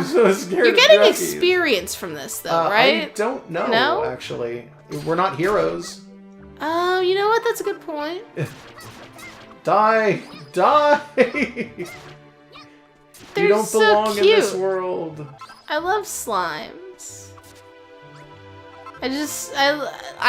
I'm so scared. You're getting experience from this, though, right? I don't know, actually. We're not heroes. Oh, you know what? That's a good point. Die! Die! You don't belong in this world. I love slimes. I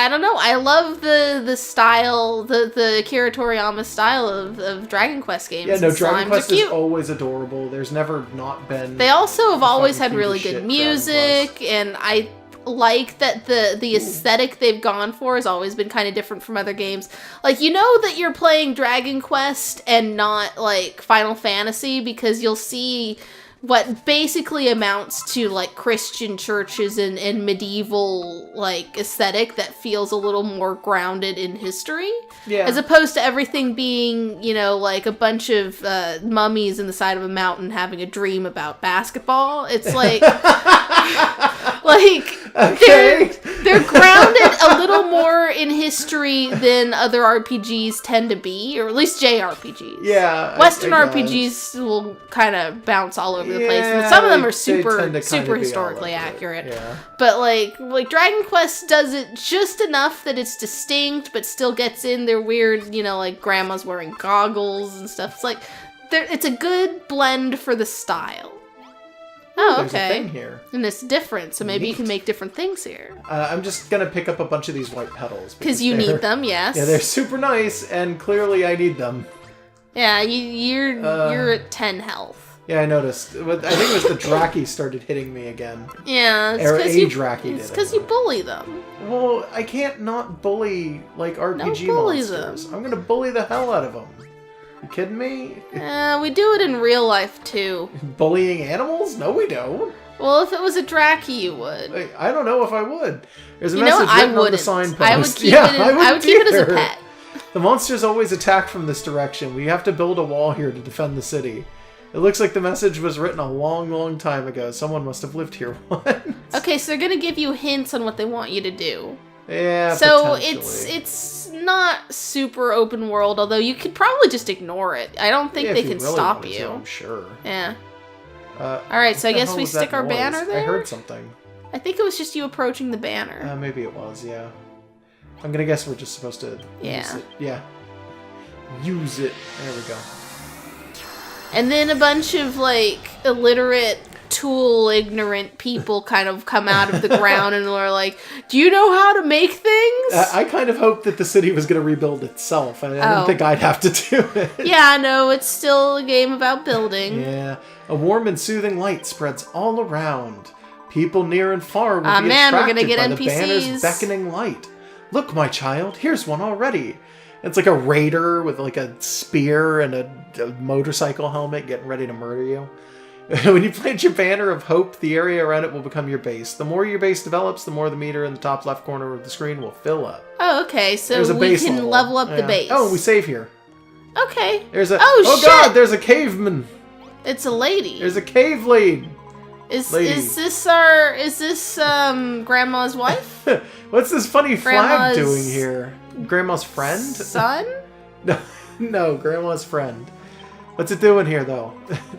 don't know. I love the style, the Akira Toriyama style of Dragon Quest games. Yeah, no, Dragon Quest is always adorable. There's never not been... They also have always had really good music, and I like that the aesthetic they've gone for has always been kind of different from other games. Like, you know that you're playing Dragon Quest and not, like, Final Fantasy, because you'll see what basically amounts to, like, Christian churches and medieval, like, aesthetic that feels a little more grounded in history. Yeah. As opposed to everything being, you know, like a bunch of mummies in the side of a mountain having a dream about basketball. It's like... like, okay. they're grounded a little more in history than other RPGs tend to be, or at least JRPGs. Yeah. Western RPGs will kind of bounce all over the place, and some of them are super historically accurate. Yeah. But like Dragon Quest does it just enough that it's distinct, but still gets in their weird, you know, like grandma's wearing goggles and stuff. It's like, it's a good blend for the style. Oh, okay. There's a thing here. And it's different, so maybe you can make different things here. I'm just gonna pick up a bunch of these white petals. Because you need them, yes. Yeah, they're super nice, and clearly I need them. Yeah, you're at 10 health. Yeah, I noticed. I think it was the Draki started hitting me again. Yeah, it's because you bully them. Well, I can't not bully, like, RPG monsters. I'm gonna bully the hell out of them. You kidding me? We do it in real life, too. Bullying animals? No, we don't. Well, if it was a Draki, you would. I don't know if I would. There's a message written on the signpost. I would keep it as a pet. The monsters always attack from this direction. We have to build a wall here to defend the city. It looks like the message was written a long, long time ago. Someone must have lived here once. Okay, so they're going to give you hints on what they want you to do. Yeah, so it's not super open world, although you could probably just ignore it. I don't think they can stop you. I'm sure. Yeah. Alright, so I guess we stick our banner there? I heard something. I think it was just you approaching the banner. Maybe it was, yeah. I'm gonna guess we're just supposed to use it. Yeah. Use it. There we go. And then a bunch of, like, illiterate, tool-ignorant people kind of come out of the ground and are like, do you know how to make things? I kind of hoped that the city was going to rebuild itself. I didn't think I'd have to do it. Yeah, no, it's still a game about building. Yeah. A warm and soothing light spreads all around. People near and far will be attracted by the banner's beckoning light. Look, my child, here's one already. It's like a raider with like a spear and a motorcycle helmet getting ready to murder you. When you plant your banner of hope, the area around it will become your base. The more your base develops, the more the meter in the top left corner of the screen will fill up. Oh, okay. So we can level up the base. Oh, we save here. Okay. There's a shit! God, there's a caveman. It's a lady. There's a cave lead. Is this Grandma's wife? What's this funny flag doing here? Grandma's friend? Son? No, Grandma's friend. What's it doing here, though?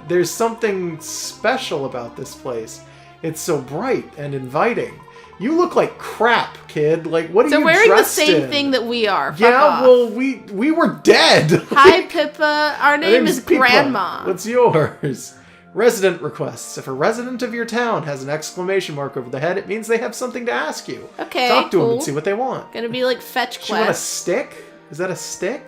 There's something special about this place. It's so bright and inviting. You look like crap, kid. Like, what are you dressed in? So wearing the same thing that we are. Fuck off. Well, we were dead. Hi, Pippa. Our name is Pippa. Grandma. What's yours? Resident requests. If a resident of your town has an exclamation mark over the head, it means they have something to ask you. Okay, talk to them and see what they want. Gonna be like fetch quest. You want a stick? Is that a stick?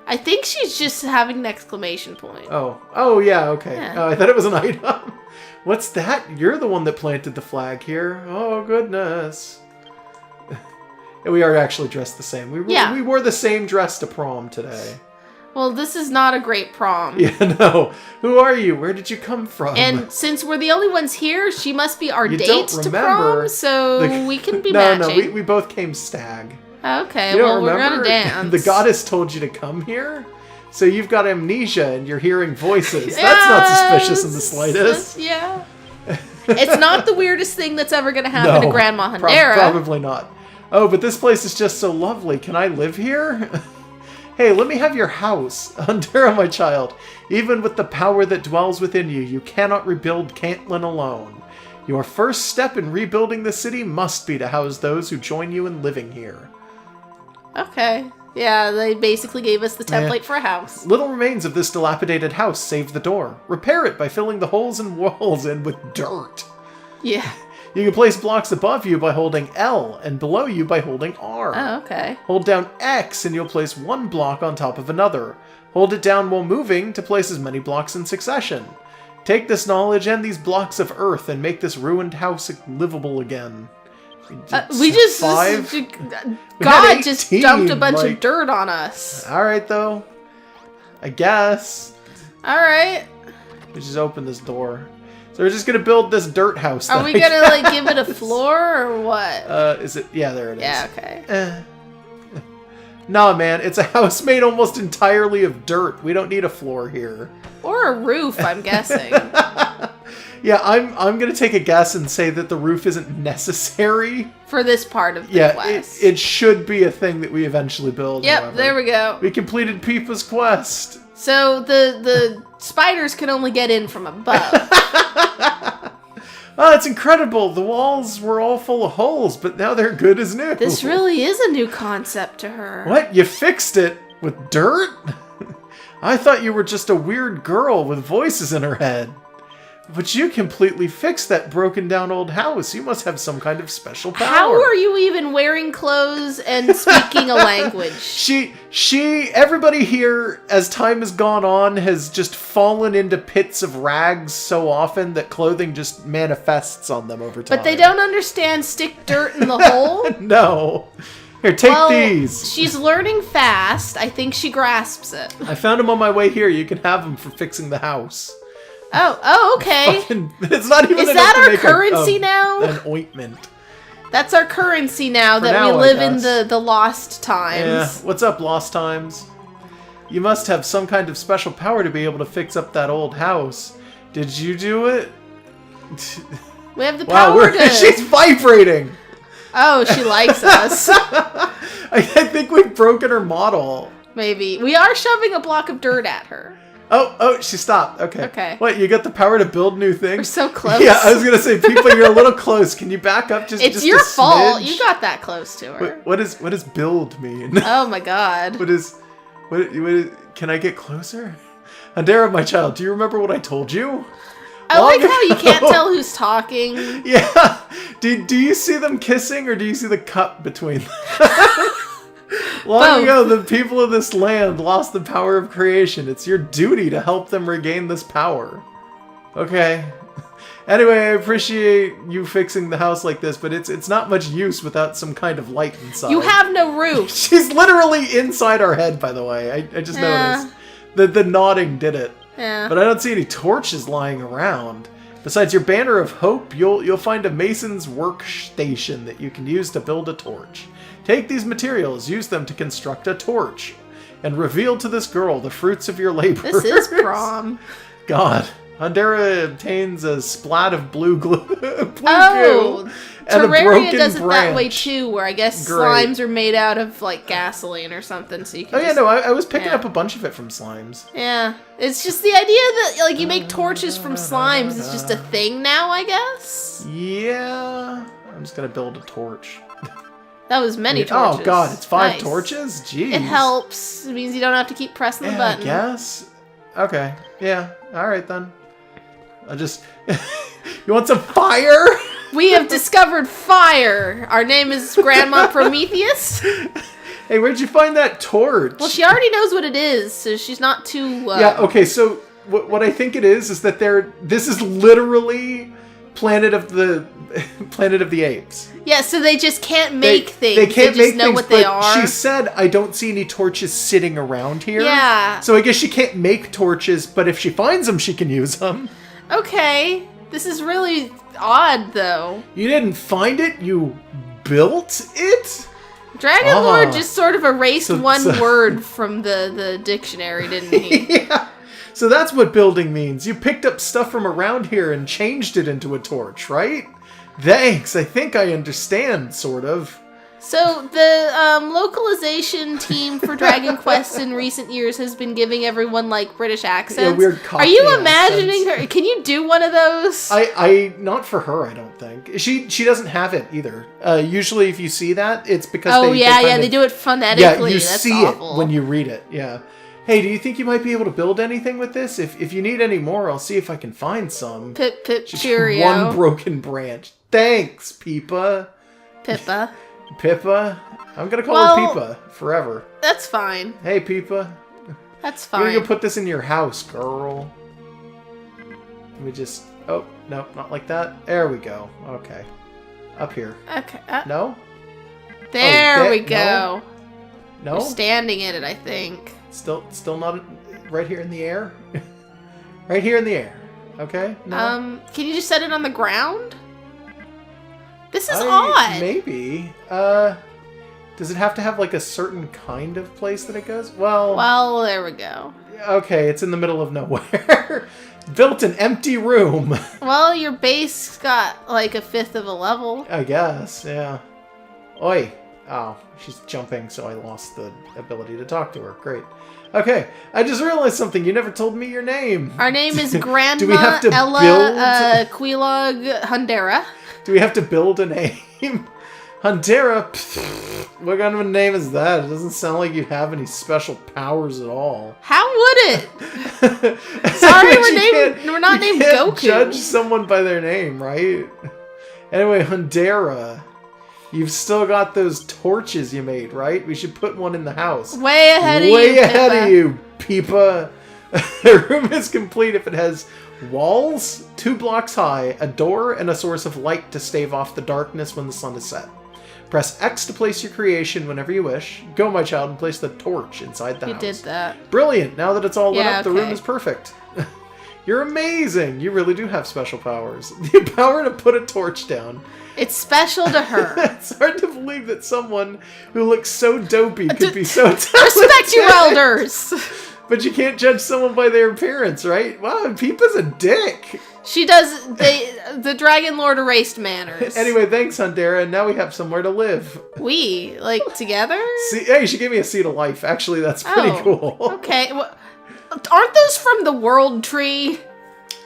I think she's just having an exclamation point. Oh yeah, okay. Yeah. I thought it was an item. What's that? You're the one that planted the flag here. Oh goodness. We are actually dressed the same. We wore the same dress to prom today. Well, this is not a great prom. Yeah, no. Who are you? Where did you come from? And since we're the only ones here, she must be our date to prom, so we can be matching. No, we both came stag. Okay, well, we're gonna dance. The goddess told you to come here? So you've got amnesia and you're hearing voices. That's not suspicious in the slightest. Yeah. It's not the weirdest thing that's ever gonna happen to Grandma Hundera. Probably not. Oh, but this place is just so lovely. Can I live here? Hey, let me have your house. Hundera, my child. Even with the power that dwells within you, you cannot rebuild Cantlin alone. Your first step in rebuilding the city must be to house those who join you in living here. Okay. Yeah, they basically gave us the template for a house. Little remains of this dilapidated house saved the door. Repair it by filling the holes in walls in with dirt. Yeah. You can place blocks above you by holding L and below you by holding R. Oh, okay. Hold down X and you'll place one block on top of another. Hold it down while moving to place as many blocks in succession. Take this knowledge and these blocks of earth and make this ruined house livable again. We just... God just dumped a bunch of dirt on us. Alright, though. I guess. Alright. We just open this door. So we're just gonna build this dirt house. Are we gonna, like, give it a floor, or what? Is it? Yeah, there it is. Yeah, okay. Nah, man, it's a house made almost entirely of dirt. We don't need a floor here. Or a roof, I'm guessing. Yeah, I'm gonna take a guess and say that the roof isn't necessary. For this part of the quest. It should be a thing that we eventually build. Yep, however. there we go. We completed Peepa's quest. So the spiders can only get in from above. Oh, it's incredible. The walls were all full of holes, but now they're good as new. This really is a new concept to her. What? You fixed it with dirt? I thought you were just a weird girl with voices in her head. But you completely fixed that broken down old house. You must have some kind of special power. How are you even wearing clothes and speaking a language? Everybody here, as time has gone on, has just fallen into pits of rags so often that clothing just manifests on them over time. But they don't understand stick dirt in the hole? No. Here, take these. She's learning fast. I think she grasps it. I found them on my way here. You can have them for fixing the house. Oh, okay. It's not even. Is that our currency now? An ointment. That's our currency now that we live in the lost times. Yeah. What's up, lost times? You must have some kind of special power to be able to fix up that old house. Did you do it? We have the power to... She's vibrating! Oh, she likes us. I think we've broken her model. Maybe. We are shoving a block of dirt at her. Oh, she stopped. Okay. Okay. What, you got the power to build new things? We're so close. Yeah, I was going to say, people, you're a little close. Can you back up just It's your fault. You got that close to her. What does build mean? Oh my god. What is, can I get closer? Hundera, my child, do you remember what I told you? I like how you can't tell who's talking. Yeah. Do you see them kissing or do you see the cup between them? Long ago, the people of this land lost the power of creation. It's your duty to help them regain this power. Okay. Anyway, I appreciate you fixing the house like this, but it's not much use without some kind of light inside. You have no roof. She's literally inside our head, by the way. I just noticed. The nodding did it. Yeah. But I don't see any torches lying around. Besides your banner of hope, you'll find a mason's workstation that you can use to build a torch. Take these materials, use them to construct a torch, and reveal to this girl the fruits of your labor. This is prom. God. Hundera obtains a splat of blue goo and a Terraria broken does it branch. that way too, where I guess slimes are made out of like gasoline or something, so you can. I was picking up a bunch of it from slimes. Yeah, it's just the idea that like you make torches from slimes is just a thing now, I guess. Yeah, I'm just gonna build a torch. That was many torches. Oh god, it's 5 torches? Jeez. It helps. It means you don't have to keep pressing the button. I guess. Okay. Yeah. Alright then. You want some fire? We have discovered fire. Our name is Grandma Prometheus. Hey, where'd you find that torch? Well, she already knows what it is, so she's not too... Yeah, okay, so what I think it is that this is literally Planet of the Apes. Yeah, so they just can't make things. They can't just know what they are. She said, I don't see any torches sitting around here. Yeah. So I guess she can't make torches, but if she finds them, she can use them. Okay. This is really odd, though. You didn't find it? You built it? Dragon Lord just sort of erased one word from the dictionary, didn't he? Yeah. So that's what building means. You picked up stuff from around here and changed it into a torch, right? Thanks. I think I understand, sort of. So the localization team for Dragon Quest in recent years has been giving everyone like British accents. Yeah, weird Cockney Are you imagining accents. her? Can you do one of those? I not for her, I don't think. She doesn't have it either. Usually if you see that, it's because they do it phonetically. Yeah, you That's see awful. it when you read it. Yeah. Hey, do you think you might be able to build anything with this? If you need any more, I'll see if I can find some. Pip Just cheerio. one broken branch. Thanks, Peepa. Pippa. Pippa? I'm gonna call her Peepa forever. That's fine. Hey, Peepa. That's I'm fine. gonna put this in your house, girl. Let me just... Oh, no, not like that. There we go. Okay. Up here. Okay. No? There we go. No? You're standing in it, I think. Still not right here in the air? Right here in the air. Okay? No? Can you just set it on the ground? This is odd. Maybe. Does it have to have like a certain kind of place that it goes? Well, there we go. Okay, it's in the middle of nowhere. Built an empty room. Well, your base got like a fifth of a level. I guess, yeah. Oi. Oh, she's jumping, so I lost the ability to talk to her. Great. Okay, I just realized something. You never told me your name. Our name is Grandma Do we have to Ella Quilog Hundera. Do we have to build a name? Hundera? Pfft, what kind of a name is that? It doesn't sound like you have any special powers at all. How would it? Sorry, we're not named Goku. Judge someone by their name, right? Anyway, Hundera. You've still got those torches you made, right? We should put one in the house. Way ahead of you, Way ahead of you, Peepa. The room is complete if it has walls, 2 blocks high, a door, and a source of light to stave off the darkness when the sun is set. Press X to place your creation whenever you wish. Go, my child, and place the torch inside the house. You did that. Brilliant. Now that it's all lit up, the okay. room is perfect. You're amazing. You really do have special powers. The power to put a torch down. It's special to her. It's hard to believe that someone who looks so dopey could be so talented. Respect your elders. But you can't judge someone by their appearance, right? Wow, Peepa's a dick. She does. The Dragon Lord erased manners. Anyway, thanks, Hundera, and now we have somewhere to live. We? Like, together? See, hey, she gave me a seed of life. Actually, that's pretty cool. Okay. Well, aren't those from the World Tree?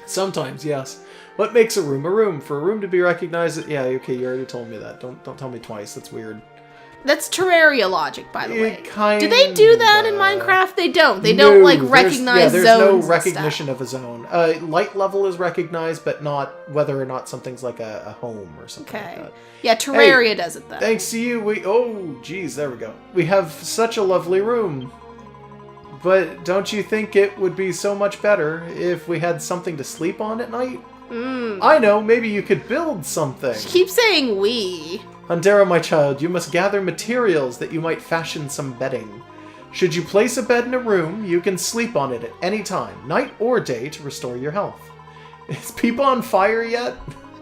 Sometimes, yes. What makes a room a room? For a room to be recognized... Yeah, okay, you already told me that. Don't tell me twice. That's weird. That's Terraria logic, by the way. Kinda... Do they do that in Minecraft? They don't. They don't, like, recognize zones. There's no recognition of a zone. Light level is recognized, but not whether or not something's like a home or something like that. Yeah, Terraria does it, though. Thanks to you, Oh, geez, there we go. We have such a lovely room. But don't you think it would be so much better if we had something to sleep on at night? I know, maybe you could build something. She keeps saying we. Hundera, my child, you must gather materials that you might fashion some bedding. Should you place a bed in a room, you can sleep on it at any time, night or day, to restore your health. Is Peepa on fire yet?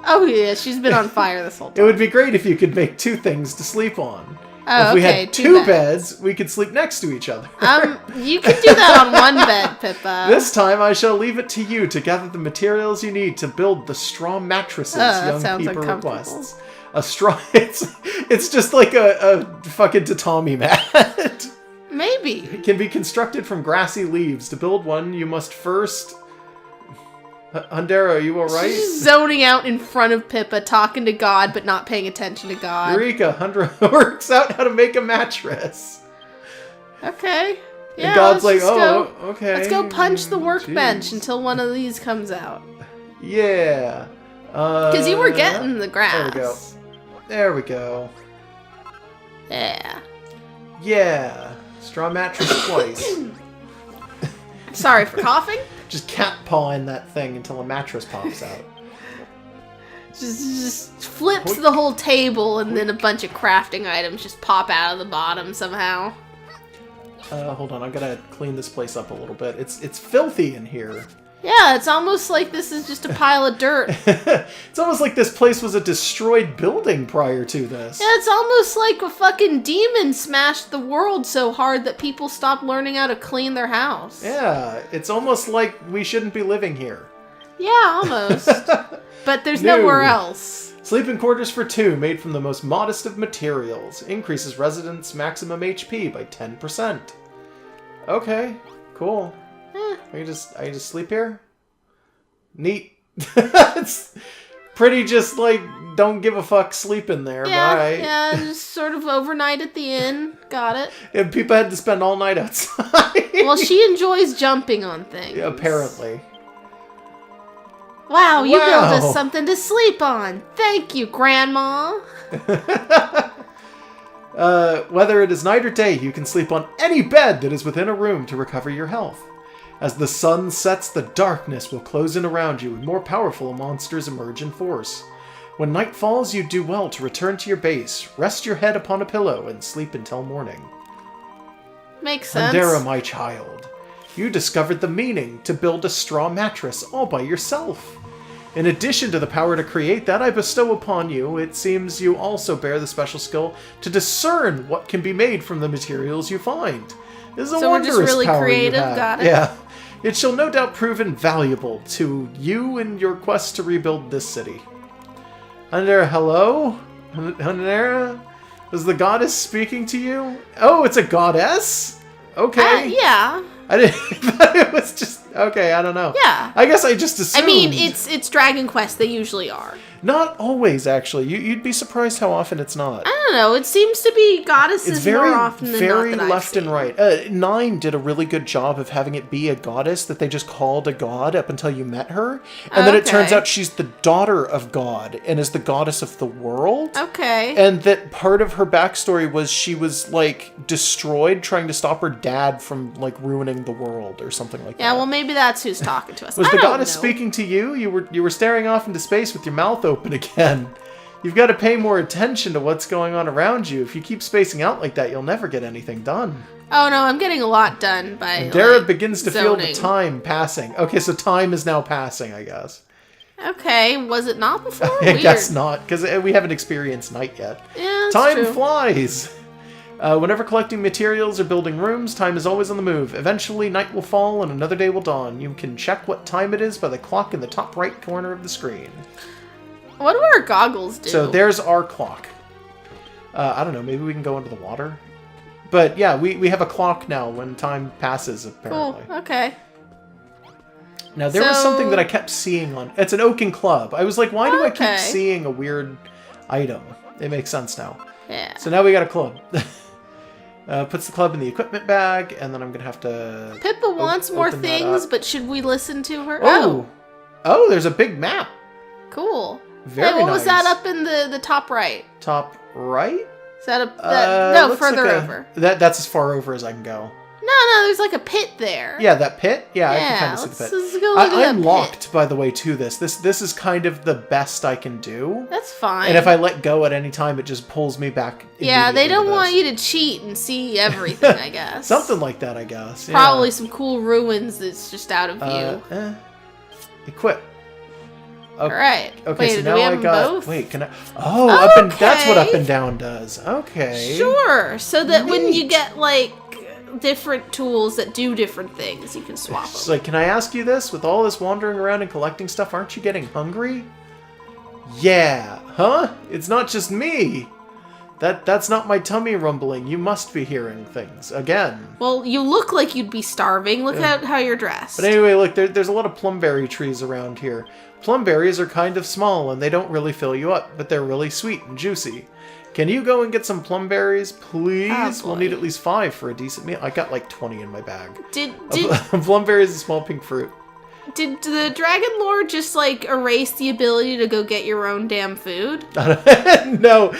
Oh yeah, she's been on fire this whole time. It would be great if you could make 2 things to sleep on. Oh, if we had 2 beds, we could sleep next to each other. You can do that on one bed, Pippa. This time, I shall leave it to you to gather the materials you need to build the straw mattresses young Peepa requests. A straw... It's just like a fucking tatami mat. Maybe. It can be constructed from grassy leaves. To build one, you must first... Hundera, are you alright? She's zoning out in front of Pippa, talking to God, but not paying attention to God. Eureka! Hundera works out how to make a mattress. Okay. Yeah, and God's like, okay. Let's go punch the workbench until one of these comes out. Yeah. Because you were getting the grass. There we go. Yeah. Yeah. Straw mattress twice. Sorry for coughing. Just cat pawing that thing until a mattress pops out. Just flips the whole table, and then a bunch of crafting items just pop out of the bottom somehow. Hold on, I gotta clean this place up a little bit. It's filthy in here. Yeah, it's almost like this is just a pile of dirt. It's almost like this place was a destroyed building prior to this. Yeah, it's almost like a fucking demon smashed the world so hard that people stopped learning how to clean their house. Yeah, it's almost like we shouldn't be living here. Yeah, almost. But there's nowhere else. Sleeping quarters for 2, made from the most modest of materials. Increases residents' maximum HP by 10%. Okay, cool. I just sleep here? Neat. It's pretty just like, don't give a fuck, sleep in there. Yeah, Bye. Yeah, just sort of overnight at the inn. Got it. And people had to spend all night outside. Well, she enjoys jumping on things. Yeah, apparently. Wow, you built us something to sleep on. Thank you, Grandma. Whether it is night or day, you can sleep on any bed that is within a room to recover your health. As the sun sets, the darkness will close in around you, and more powerful monsters emerge in force. When night falls, you do well to return to your base, rest your head upon a pillow, and sleep until morning. Makes sense. Hundera, my child, you discovered the meaning to build a straw mattress all by yourself. In addition to the power to create that I bestow upon you, it seems you also bear the special skill to discern what can be made from the materials you find. This is a wondrous we're just really power creative, you have. got it. Yeah. It shall no doubt prove invaluable to you in your quest to rebuild this city. Hundera, hello? Hundera? Was the goddess speaking to you? Oh, it's a goddess? Okay. Yeah. I didn't. It was just okay. I don't know. Yeah. I guess I just assumed. I mean, it's Dragon Quest. They usually are. Not always, actually. You'd be surprised how often it's not. I don't know. It seems to be goddesses It's very, more often than very not that left I've and right. 9 did a really good job of having it be a goddess that they just called a god up until you met her, and then it turns out she's the daughter of God and is the goddess of the world. Okay. And that part of her backstory was she was like destroyed trying to stop her dad from like ruining the world or something like that. Yeah, well, maybe that's who's talking to us. Was the goddess speaking to you? You were staring off into space with your mouth open again. You've got to pay more attention to what's going on around you. If you keep spacing out like that, you'll never get anything done. Oh no, I'm getting a lot done by Hundera begins to zoning. feel the time passing. Okay, so time is now passing, I guess. Okay, was it not before? I guess not, because we haven't experienced night yet. Yeah, that's time true. flies. Whenever collecting materials or building rooms, time is always on the move. Eventually, night will fall and another day will dawn. You can check what time it is by the clock in the top right corner of the screen. What do our goggles do? So there's our clock. I don't know, maybe we can go into the water? But yeah, we have a clock now when time passes, apparently. Cool, okay. Now, there was something that I kept seeing on... It's an Oaken Club. I was like, why do I keep seeing a weird item? It makes sense now. Yeah. So now we got a club. Puts the club in the equipment bag, and then I'm going to have to... Pippa wants more things, but should we listen to her? Oh, there's a big map. Cool. Very what nice. was that up in the top right? Top right? Is that up? No, further over. That's as far over as I can go. No, there's like a pit there. Yeah, that pit? Yeah, I can kind of see the pit. Let's go look at that I'm locked, pit. by the way, to this. This is kind of the best I can do. That's fine. And if I let go at any time, it just pulls me back. Yeah, they don't want you to cheat and see everything, I guess. Something like that, I guess. Yeah. Probably some cool ruins that's just out of view. Equip. Okay. Alright. Okay, wait, so do now we have I them got... both? Wait, can I... Oh, up and... That's what up and down does. Okay. Sure. So that when you get, like, different tools that do different things, you can swap them. So, can I ask you this? With all this wandering around and collecting stuff, aren't you getting hungry? Yeah. Huh? It's not just me. That's not my tummy rumbling. You must be hearing things. Again. Well, you look like you'd be starving. Look at how you're dressed. But anyway, look, there's a lot of plumberry trees around here. Plumberries are kind of small, and they don't really fill you up, but they're really sweet and juicy. Can you go and get some plumberries, please? We'll need at least 5 for a decent meal. I got like 20 in my bag. Plumberry is a small pink fruit. Did the Dragon Lord just, like, erase the ability to go get your own damn food? No.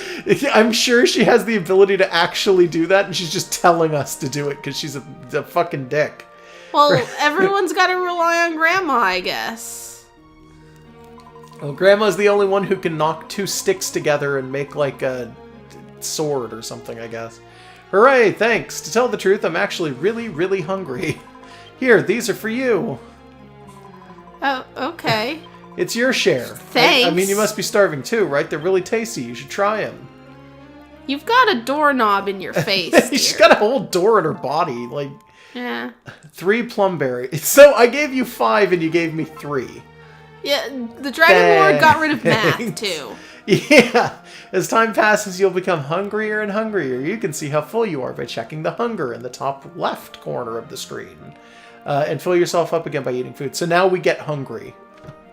I'm sure she has the ability to actually do that, and she's just telling us to do it because she's a fucking dick. Well, everyone's got to rely on Grandma, I guess. Well, Grandma's the only one who can knock 2 sticks together and make, like, a sword or something, I guess. Hooray, thanks. To tell the truth, I'm actually really, really hungry. Here, these are for you. Oh, okay. It's your share. Thanks. I mean, you must be starving too, right? They're really tasty. You should try them. You've got a doorknob in your face, She's got a whole door in her body. Like, yeah. 3 plumberries. So I gave you 5 and you gave me 3. Yeah, the Dragon Lord got rid of math, too. Yeah. As time passes, you'll become hungrier and hungrier. You can see how full you are by checking the hunger in the top left corner of the screen. And fill yourself up again by eating food. So now we get hungry.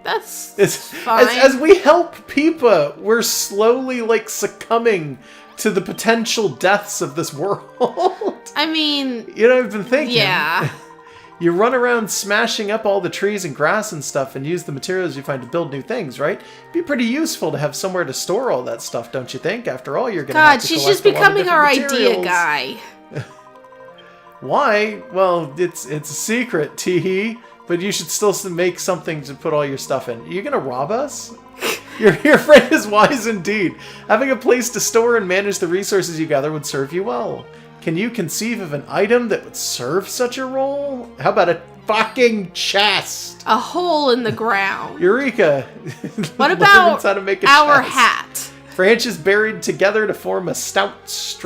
That's fine. As we help Peepa, we're slowly, like, succumbing to the potential deaths of this world. I mean... You know, I've been thinking. Yeah. You run around smashing up all the trees and grass and stuff and use the materials you find to build new things, right? It'd be pretty useful to have somewhere to store all that stuff, don't you think? After all, you're going to have to God, she's just becoming our idea guy. Why? Well, it's a secret, teehee. But you should still make something to put all your stuff in. Are you going to rob us? Your friend is wise indeed. Having a place to store and manage the resources you gather would serve you well. Can you conceive of an item that would serve such a role? How about a fucking chest? A hole in the ground. Eureka! What about how to make a our chest. hat? Branches buried together to form a stout,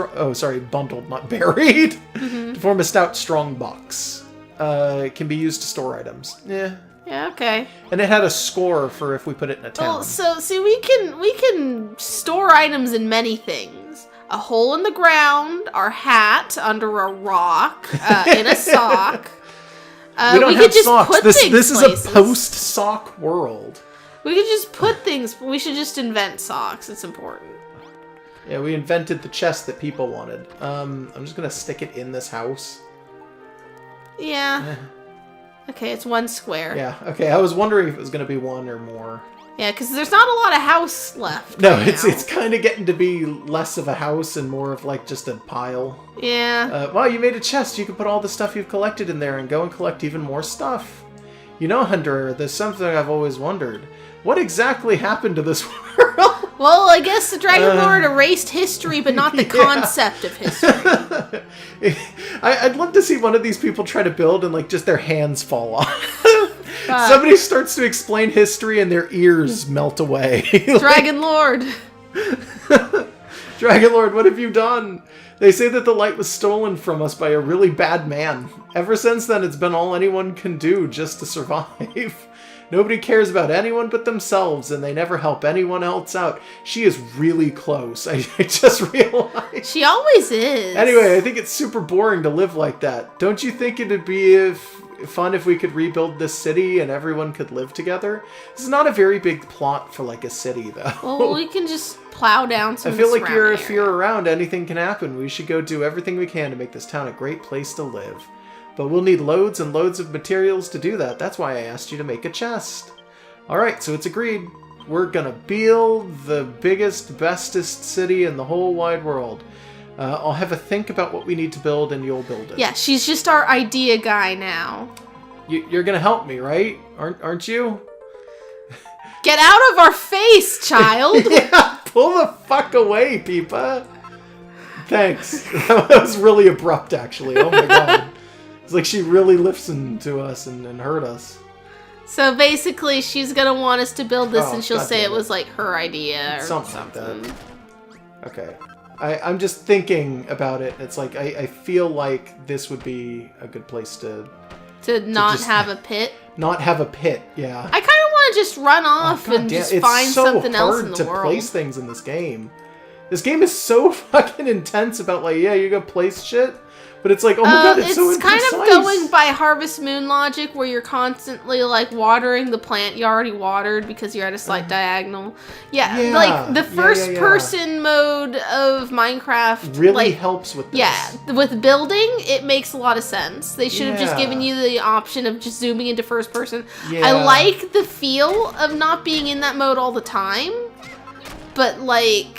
bundled, not buried. To form a stout, strong box. It can be used to store items. Yeah. Yeah, okay. And it had a score for if we put it in a town. Well, so see, we can store items in many things. A hole in the ground, our hat under a rock, in a sock. We don't have socks. This is a post-sock world. We could just put things. We should just invent socks. It's important. Yeah, we invented the chest that people wanted. I'm just gonna stick it in this house. Yeah. Okay, it's one square. Yeah, okay. I was wondering if it was going to be one or more. Yeah, because there's not a lot of house left. No, it's kind of getting to be less of a house and more of like just a pile. Yeah. Wow, you made a chest. You can put all the stuff you've collected in there and go and collect even more stuff. You know, Hundera, there's something I've always wondered. What exactly happened to this world? Well, I guess the Dragon Lord erased history, but not the concept of history. I'd love to see one of these people try to build and, like, just their hands fall off. Somebody starts to explain history and their ears melt away. Dragon Lord! Dragon Lord, what have you done? They say that the light was stolen from us by a really bad man. Ever since then, it's been all anyone can do just to survive. Nobody cares about anyone but themselves, and they never help anyone else out. She is really close. I just realized. She always is. Anyway, I think it's super boring to live like that. Don't you think it'd be fun if we could rebuild this city and everyone could live together? This is not a very big plot for, like, a city, though. Well, we can just plow down some I feel like if you're around, anything can happen. We should go do everything we can to make this town a great place to live. But we'll need loads and loads of materials to do that. That's why I asked you to make a chest. Alright, so it's agreed. We're gonna build the biggest, bestest city in the whole wide world. I'll have a think about what we need to build and you'll build it. Yeah, she's just our idea guy now. You're gonna help me, right? Aren't you? Get out of our face, child! Yeah, pull the fuck away, Peepa. Thanks. That was really abrupt, actually. Oh my god. It's like she really listened to us and heard us. So basically, she's gonna want us to build this, and she'll God say it was like her idea or something. Like that. Okay. I'm just thinking about it. It's like I feel like this would be a good place to not have a pit. Not have a pit, yeah. I kind of want to just run off and just find something else in the world. It's so hard to place things in this game. This game is so fucking intense about, like, yeah, you go place shit, but it's like, oh my god, it's so imprecise. It's kind of going by Harvest Moon logic, where you're constantly, like, watering the plant you already watered because you're at a slight diagonal. Yeah, like, the first-person mode of Minecraft really helps with this. Yeah, with building, it makes a lot of sense. They should have just given you the option of just zooming into first person. Yeah. I like the feel of not being in that mode all the time, but, like,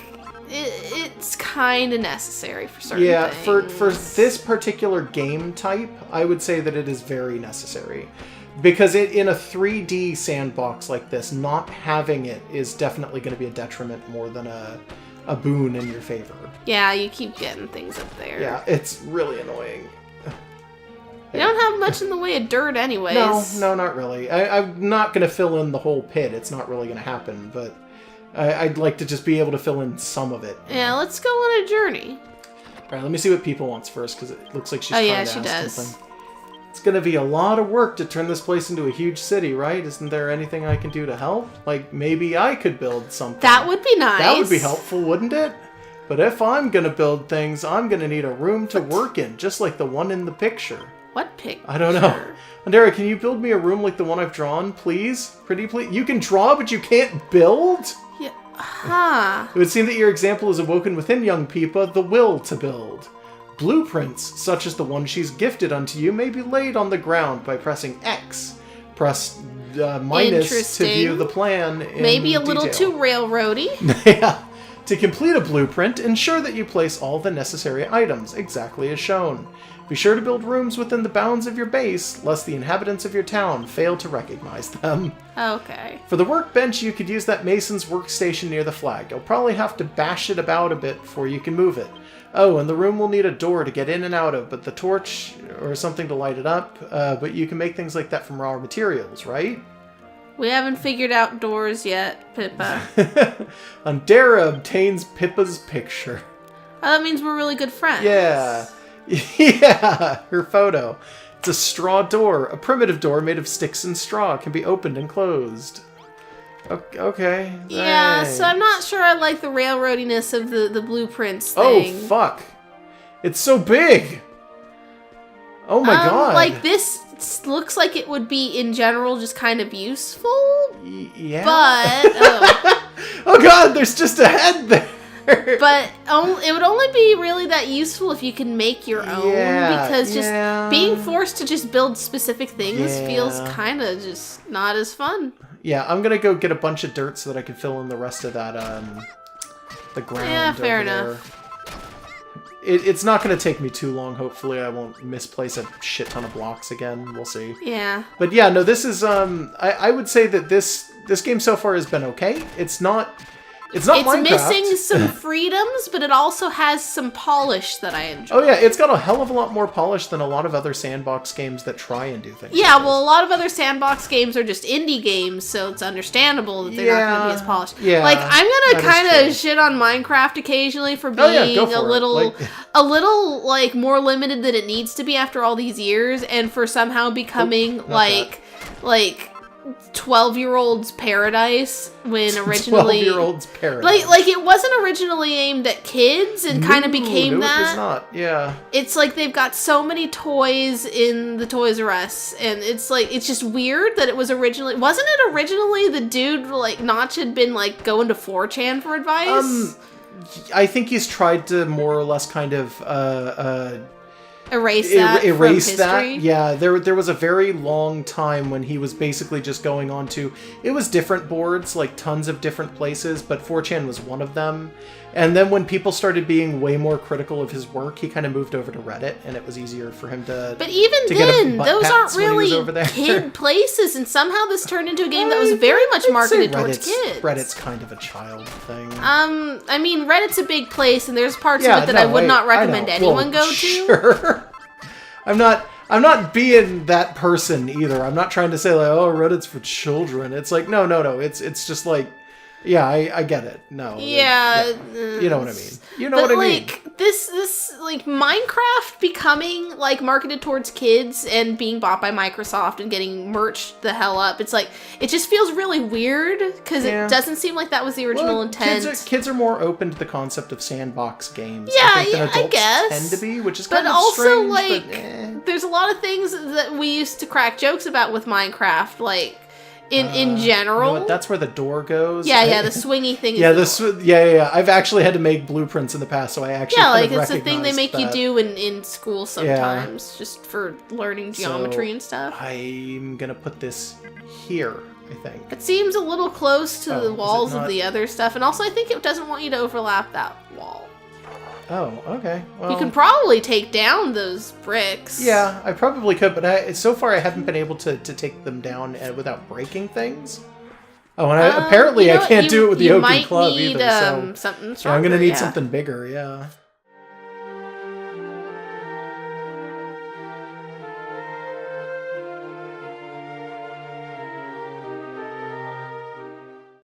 it's kind of necessary for certain things. For this particular game type, I would say that it is very necessary. Because in a 3D sandbox like this, not having it is definitely going to be a detriment more than a boon in your favor. Yeah, you keep getting things up there. Yeah, it's really annoying. You don't have much in the way of dirt anyways. No, not really. I'm not going to fill in the whole pit. It's not really going to happen, but I'd like to just be able to fill in some of it. Yeah, let's go on a journey. Alright, let me see what People wants first, because it looks like she's trying to ask something. It's going to be a lot of work to turn this place into a huge city, right? Isn't there anything I can do to help? Like, maybe I could build something. That would be nice. That would be helpful, wouldn't it? But if I'm going to build things, I'm going to need a room to work in, just like the one in the picture. What picture? I don't know. Hundera, can you build me a room like the one I've drawn, please? Pretty please? You can draw, but you can't build? Yeah. Huh. It would seem that your example has awoken within young Pippa the will to build. Blueprints, such as the one she's gifted unto you, may be laid on the ground by pressing X. Press minus to view the plan in Maybe a detail. little too railroady. Yeah. To complete a blueprint, ensure that you place all the necessary items, exactly as shown. Be sure to build rooms within the bounds of your base, lest the inhabitants of your town fail to recognize them. Okay. For the workbench, you could use that mason's workstation near the flag. You'll probably have to bash it about a bit before you can move it. Oh, and the room will need a door to get in and out of, but the torch or something to light it up. But you can make things like that from raw materials, right? We haven't figured out doors yet, Pippa. Hundera obtains Pippa's picture. Oh, that means we're really good friends. Yeah. Yeah, her photo. It's a straw door. A primitive door made of sticks and straw. Can be opened and closed. Okay. Yeah, so I'm not sure I like the railroadiness of the blueprints thing. Oh, fuck. It's so big. Oh my god. Like, this looks like it would be, in general, just kind of useful. Yeah. But, oh god, there's just a head there. But it would only be really that useful if you can make your own, because just being forced to just build specific things feels kind of just not as fun. Yeah, I'm gonna go get a bunch of dirt so that I can fill in the rest of that, the ground. Yeah, fair over enough. There. It's not gonna take me too long. Hopefully, I won't misplace a shit ton of blocks again. We'll see. Yeah. But yeah, no, this is I would say that this game so far has been okay. It's not Minecraft. Missing some freedoms, but it also has some polish that I enjoy. Oh yeah, it's got a hell of a lot more polish than a lot of other sandbox games that try and do things. Yeah, well, a lot of other sandbox games are just indie games, so it's understandable that they're not going to be as polished. Yeah, like, I'm going to kind of shit on Minecraft occasionally for being a little like more limited than it needs to be after all these years, and for somehow becoming like 12-year-old's paradise when originally 12-year-old's paradise. Like it wasn't originally aimed at kids and kind of became that. No, it was not. Yeah. It's like they've got so many toys in the Toys R Us, and it's like it's just weird that it was originally wasn't it originally the dude like Notch had been like going to 4chan for advice? I think he's tried to more or less kind of erase that from history. Yeah, there was a very long time when he was basically just going on to, it was different boards, like tons of different places, but 4chan was one of them. And then when people started being way more critical of his work, he kind of moved over to Reddit, and it was easier for him to. But even then, those aren't really kid places, and somehow this turned into a game that was very much marketed towards kids. Reddit's kind of a child thing. I mean, Reddit's a big place, and there's parts of it that I would not recommend anyone go to. Sure. I'm not being that person either. I'm not trying to say like, oh, Reddit's for children. It's like, no. It's just like, yeah, I get it. No. Yeah. You know what I mean. You know what I mean. Like, this, like, Minecraft becoming, like, marketed towards kids and being bought by Microsoft and getting merched the hell up. It's like, it just feels really weird because it doesn't seem like that was the original intent. Kids are more open to the concept of sandbox games. Yeah, I think, than adults I guess. tend to be, which is kind of also, strange. like, but, there's a lot of things that we used to crack jokes about with Minecraft, like, in general. You know what? That's where the door goes. Yeah, the swingy thing. Yeah. I've actually had to make blueprints in the past, so I actually it's a thing they make you do in school sometimes, just for learning geometry and stuff. I'm gonna put this here, I think. It seems a little close to the walls of the other stuff, and also I think it doesn't want you to overlap that wall. Oh, okay. Well, you can probably take down those bricks. Yeah, I probably could, but so far I haven't been able to take them down without breaking things. Oh, and apparently I can't do it with the open club either. So something I'm going to need something bigger, yeah.